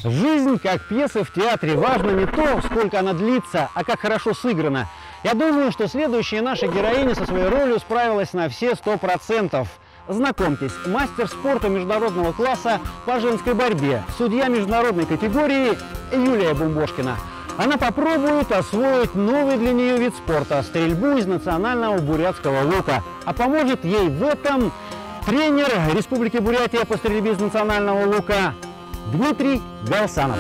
Жизнь, как пьеса в театре, важно не то, сколько она длится, а как хорошо сыграна. Я думаю, что следующая наша героиня со своей ролью справилась на все 100%. Знакомьтесь, мастер спорта международного класса по женской борьбе, судья международной категории Юлия Бумбошкина. Она попробует освоить новый для нее вид спорта – стрельбу из национального бурятского лука. А поможет ей в этом тренер Республики Бурятия по стрельбе из национального лука Дмитрий Галсанов.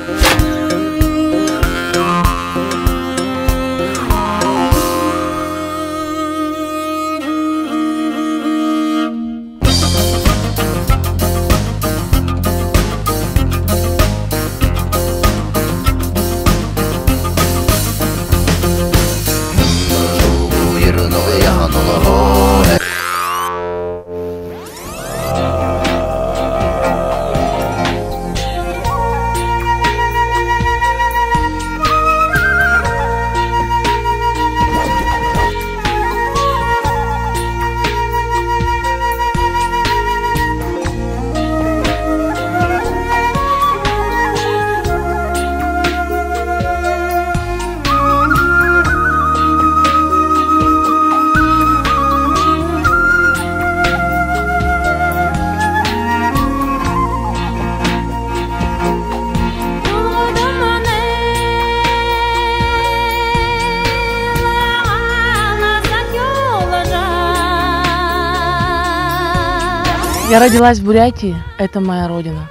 Я родилась в Бурятии, это моя родина.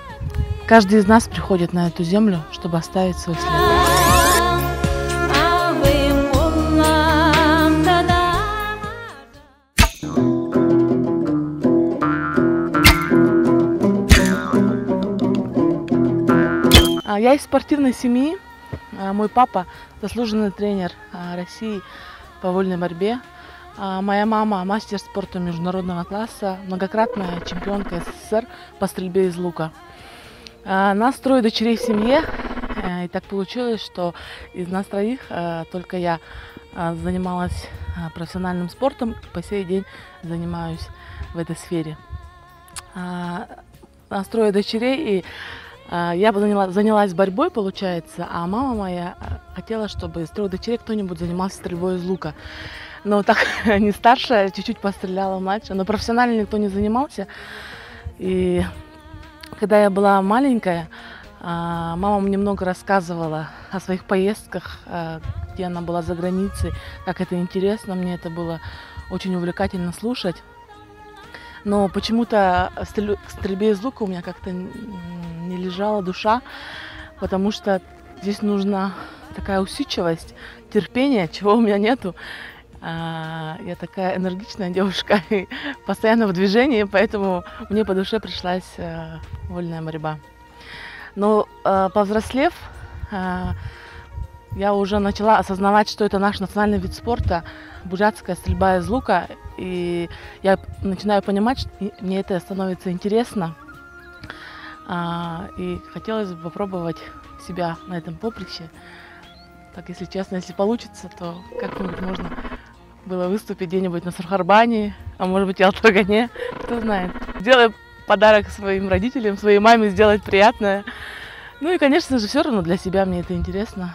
Каждый из нас приходит на эту землю, чтобы оставить свой след. Я из спортивной семьи. Мой папа заслуженный тренер России по вольной борьбе. Моя мама мастер спорта международного класса, многократная чемпионка СССР по стрельбе из лука. Нас трое дочерей в семье, и так получилось, что из нас троих только я занималась профессиональным спортом, и по сей день занимаюсь в этой сфере. Нас трое дочерей, и я занялась борьбой, получается, а мама моя хотела, чтобы из трех дочерей кто-нибудь занимался стрельбой из лука. Но так не старшая, чуть-чуть постреляла младше, но профессионально никто не занимался. И когда я была маленькая, мама мне много рассказывала о своих поездках, где она была за границей, как это интересно, мне это было очень увлекательно слушать. Но почему-то к стрельбе из лука у меня как-то не лежала душа, потому что здесь нужна такая усидчивость, терпение, чего у меня нету. Я такая энергичная девушка, и постоянно в движении, поэтому мне по душе пришлась вольная борьба. Но повзрослев, я уже начала осознавать, что это наш национальный вид спорта, бурятская стрельба из лука, и я начинаю понимать, что мне это становится интересно, и хотелось бы попробовать себя на этом поприще. Так, если честно, если получится, то как-нибудь можно было выступить где-нибудь на Сурхарбане, а может быть и Алтаргане, кто знает. Сделаю подарок своим родителям, своей маме, сделать приятное. Ну и, конечно же, все равно для себя мне это интересно.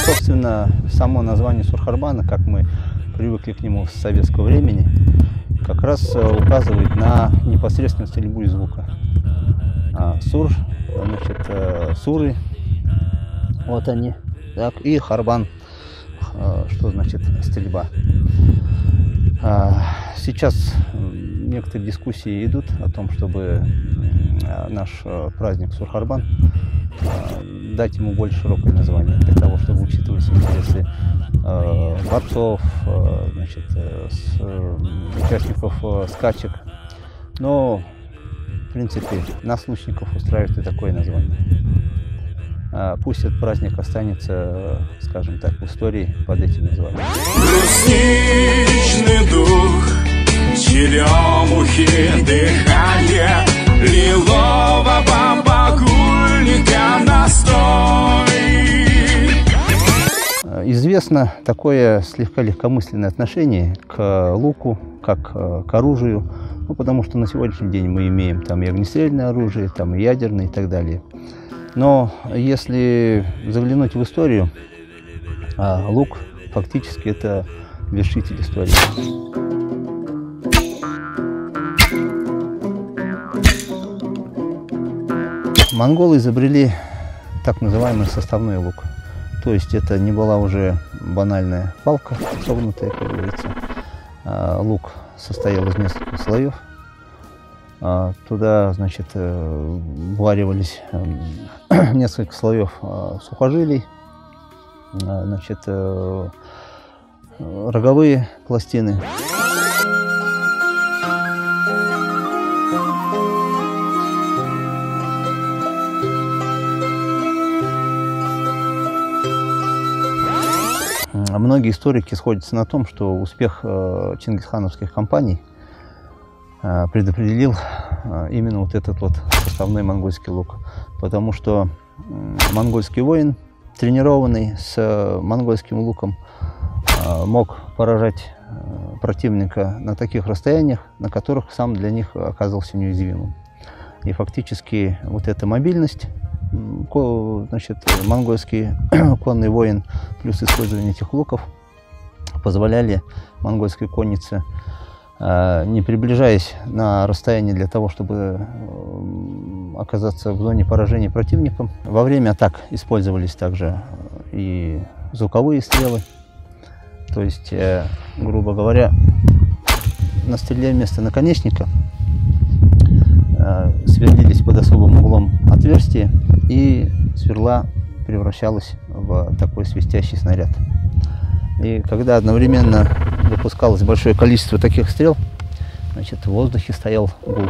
Собственно, само название Сурхарбана, как мы привыкли к нему с советского времени, как раз указывает на непосредственно стрельбу из лука. Сур, значит, суры, вот они, так, и харбан, что значит стрельба. Сейчас некоторые дискуссии идут о том, чтобы наш праздник Сурхарбан дать ему более широкое название, для того, чтобы учитывать интересы борцов, значит, участников скачек. Но, в принципе, нас, лучников, устраивает и такое название. Пусть этот праздник останется, скажем так, в истории под этим названием. Брусничный дух черемухи дыхание, лилового багульника настой. Известно такое слегка легкомысленное отношение к луку, как к оружию, ну, потому что на сегодняшний день мы имеем там и огнестрельное оружие, там и ядерное и так далее. Но если заглянуть в историю, лук фактически это вершитель истории. Монголы изобрели так называемый составной лук. То есть это не была уже банальная палка, согнутая, как говорится. Лук состоял из нескольких слоев. Туда, значит, варивались несколько слоев сухожилий, значит, роговые пластины. Многие историки сходятся на том, что успех чингисхановских кампаний предопределил именно вот этот вот составной монгольский лук. Потому что монгольский воин, тренированный с монгольским луком, мог поражать противника на таких расстояниях, на которых сам для них оказывался неуязвимым. И фактически вот эта мобильность, значит, монгольский конный воин плюс использование этих луков позволяли монгольской коннице, не приближаясь на расстояние для того, чтобы оказаться в зоне поражения противником. Во время атак использовались также и звуковые стрелы. То есть, грубо говоря, на стреле вместо наконечника сверлились под особым углом отверстия, и сверла превращалась в такой свистящий снаряд. И когда одновременно выпускалось большое количество таких стрел, значит, в воздухе стоял гул,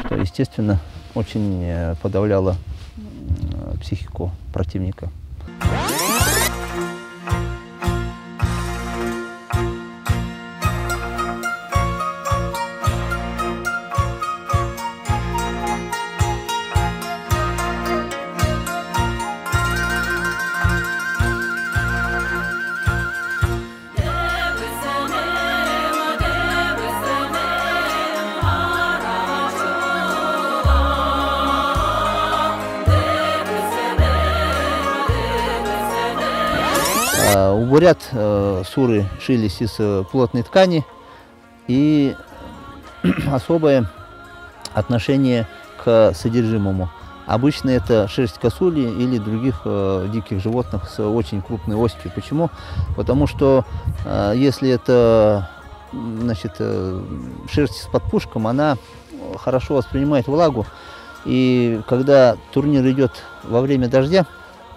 что, естественно, очень подавляло психику противника. У бурят суры шились из плотной ткани, и особое отношение к содержимому. Обычно это шерсть косули или других диких животных с очень крупной остью. Почему? Потому что если это, значит, шерсть с подпушком, она хорошо воспринимает влагу, и когда турнир идет во время дождя,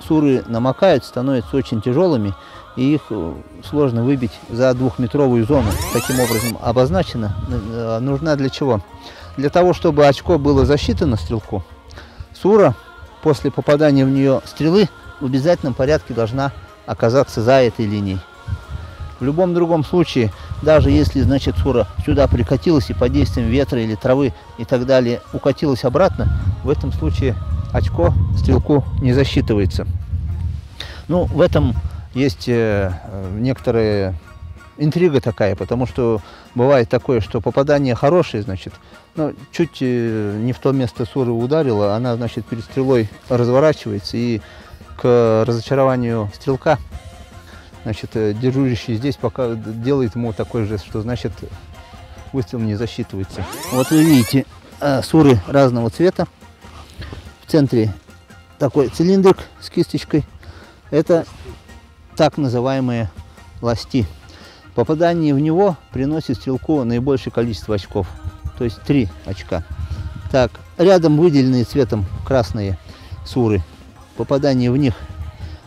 суры намокают, становятся очень тяжелыми, и их сложно выбить за 2-метровую зону. Таким образом обозначена. Нужна для чего? Для того, чтобы очко было засчитано стрелку, сура после попадания в нее стрелы в обязательном порядке должна оказаться за этой линией. В любом другом случае, даже если, значит, сура сюда прикатилась и под действием ветра или травы и так далее укатилась обратно, в этом случае очко стрелку не засчитывается. Ну, в этом есть некоторая интрига такая, потому что бывает такое, что попадание хорошее, значит, но чуть не в то место сура ударила, она, значит, перед стрелой разворачивается, и к разочарованию стрелка, значит, дежурящий здесь пока делает ему такой жест, что, значит, выстрел не засчитывается. Вот вы видите суры разного цвета. В центре такой цилиндрик с кисточкой. Это так называемые ласти. Попадание в него приносит стрелку наибольшее количество очков, то есть 3 очка. Так, рядом выделенные цветом красные суры. Попадание в них,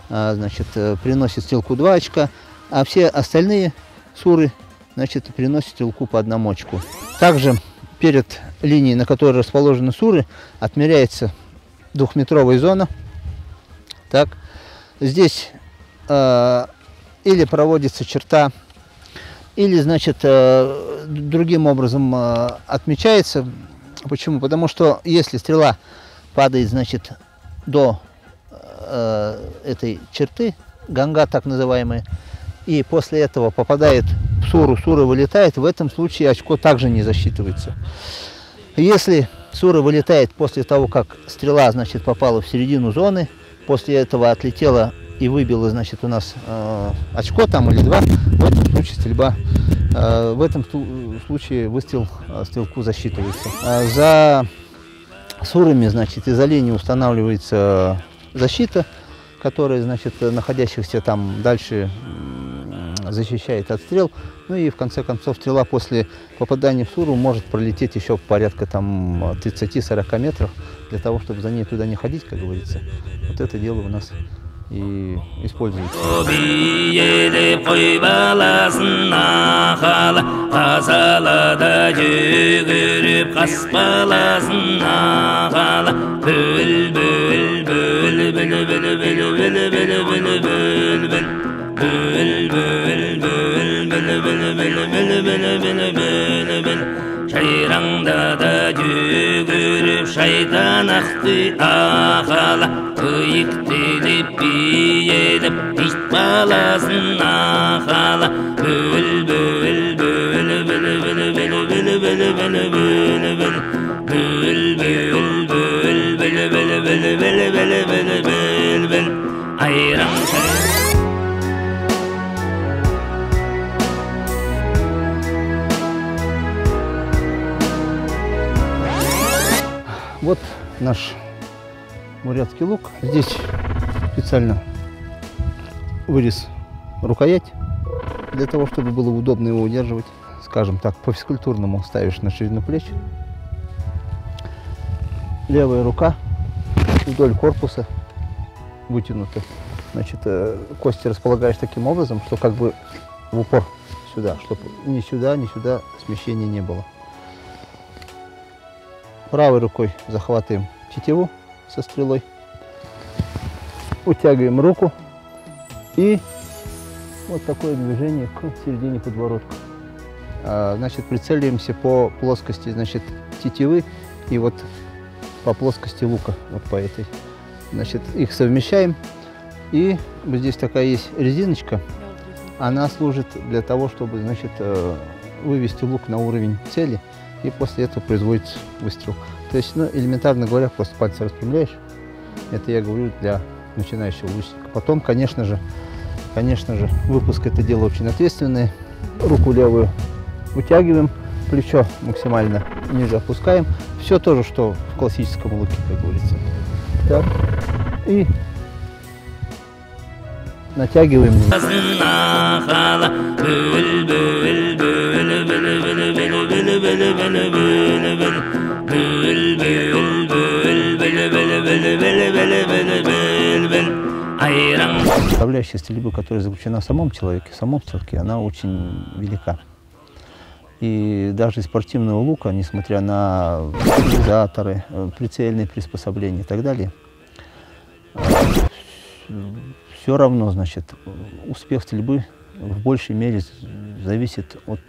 значит, приносит стрелку 2 очка, а все остальные суры, значит, приносят стрелку по 1 очку. Также перед линией, на которой расположены суры, отмеряется 2-метровая зона. Так, здесь или проводится черта, или, значит, другим образом отмечается. Почему? Потому что если стрела падает, значит, до этой черты, ганга так называемая, и после этого попадает в суру, сура вылетает, в этом случае очко также не засчитывается. Если сура вылетает после того, как стрела, значит, попала в середину зоны, после этого отлетела и выбила, значит, у нас очко там или два, в этом случае стрельба, в этом случае выстрел стрелку засчитывается. За сурами, значит, из оленей устанавливается защита, которая, значит, находящихся там дальше защищает от стрел. Ну и в конце концов стрела после попадания в суру может пролететь еще порядка там 30-40 метров, для того, чтобы за ней туда не ходить, как говорится. Вот это дело у нас и используется. Şayranda da yügürüp şeytan aktı ağala Kıyık delip biyelim hiç balasın ağala Bül bül bül bül bül bül bül bül bül bül bül Bül bül bül bül bül bül bül bül bül Ayran Вот наш бурятский лук. Здесь специально вырез рукоять, для того, чтобы было удобно его удерживать. Скажем так, по физкультурному ставишь на ширину плеч. Левая рука вдоль корпуса вытянута. Значит, кости располагаешь таким образом, что как бы в упор сюда, чтобы ни сюда, ни сюда смещения не было. Правой рукой захватываем тетиву со стрелой, утягиваем руку и вот такое движение к середине подбородка. Значит, прицеливаемся по плоскости, значит, тетивы и вот по плоскости лука, вот по этой. Значит, их совмещаем, и вот здесь такая есть резиночка, она служит для того, чтобы, значит, вывести лук на уровень цели. И после этого производится выстрел. То есть, ну, элементарно говоря, просто пальцы распрямляешь. Это я говорю для начинающего лучника. Потом, конечно же, выпуск — это дело очень ответственное. Руку левую вытягиваем, плечо максимально ниже опускаем. Все то же, что в классическом луке, как говорится. Так. И натягиваем. Составляющая стрельбы, которая заключена в самом человеке, в самом стрелке, она очень велика. И даже из спортивного лука, несмотря на стабилизаторы, прицельные приспособления и так далее, все равно, значит, успех стрельбы в большей мере зависит от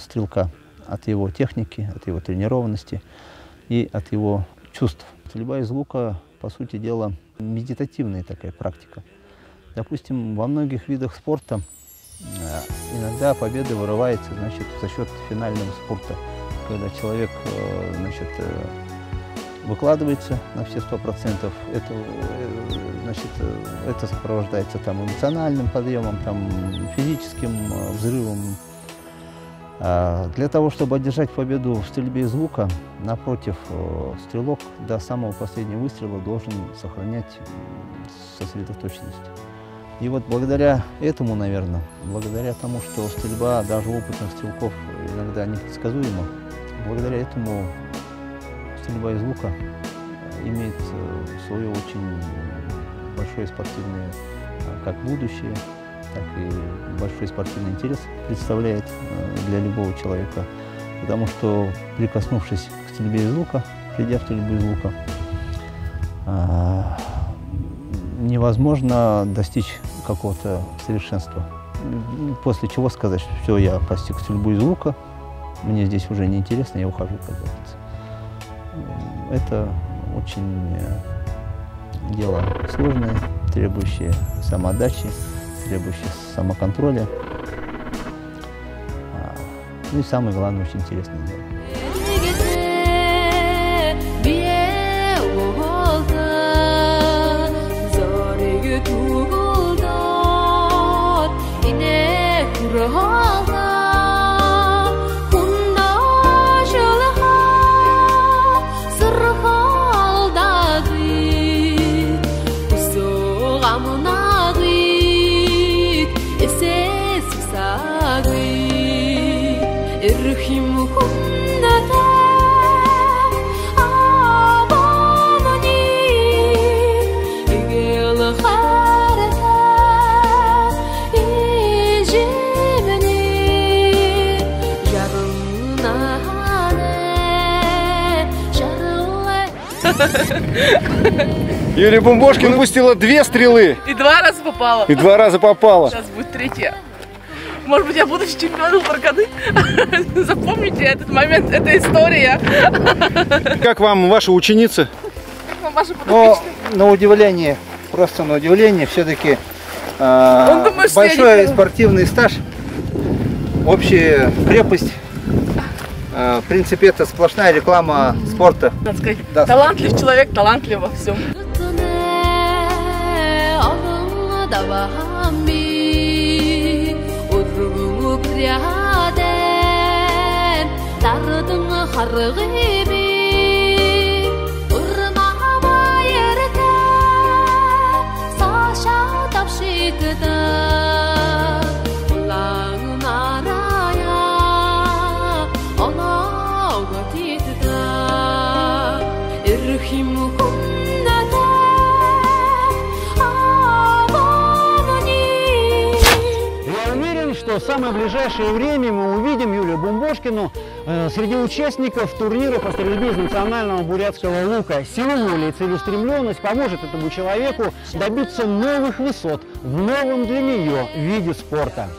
стрелка, от его техники, от его тренированности и от его чувств. Стрельба из лука, по сути дела, медитативная такая практика. Допустим, во многих видах спорта иногда победа вырывается, значит, за счет финального спорта, когда человек, значит, выкладывается на все 100%, это сопровождается там эмоциональным подъемом, там, физическим взрывом. Для того, чтобы одержать победу в стрельбе из лука, напротив, стрелок до самого последнего выстрела должен сохранять сосредоточенность. И вот благодаря этому, наверное, благодаря тому, что стрельба даже у опытных стрелков иногда непредсказуема, благодаря этому стрельба из лука имеет свое очень большое спортивное как будущее, так и большой спортивный интерес представляет для любого человека. Потому что, прикоснувшись к стрельбе из лука, придя в стрельбу из лука, невозможно достичь какого-то совершенства. после чего сказать, что все, я постиг стрельбу из лука, мне здесь уже неинтересно, я ухожу, как говорится. Это очень дело сложное, требующее самоотдачи, требующее самоконтроля. Ну и самое главное, очень интересное дело. Юлия Бумбошкина выпустила 2 стрелы. И 2 раза попала. И 2 раза попала. Сейчас будет 3-я. Может быть, я будущий чемпион Баркады? Запомните этот момент, эта история. Как вам ваши ученицы? Но на удивление, просто на удивление, все-таки большой спортивный стаж, общая крепость. В принципе, это сплошная реклама спорта. Надо сказать, да, талантлив человек, талантлив во всем. В самое ближайшее время мы увидим Юлию Бумбошкину среди участников турнира по стрельбе из национального бурятского лука. Сила воли и целеустремленность поможет этому человеку добиться новых высот в новом для нее виде спорта.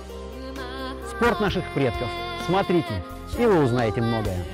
Спорт наших предков. Смотрите, и вы узнаете многое.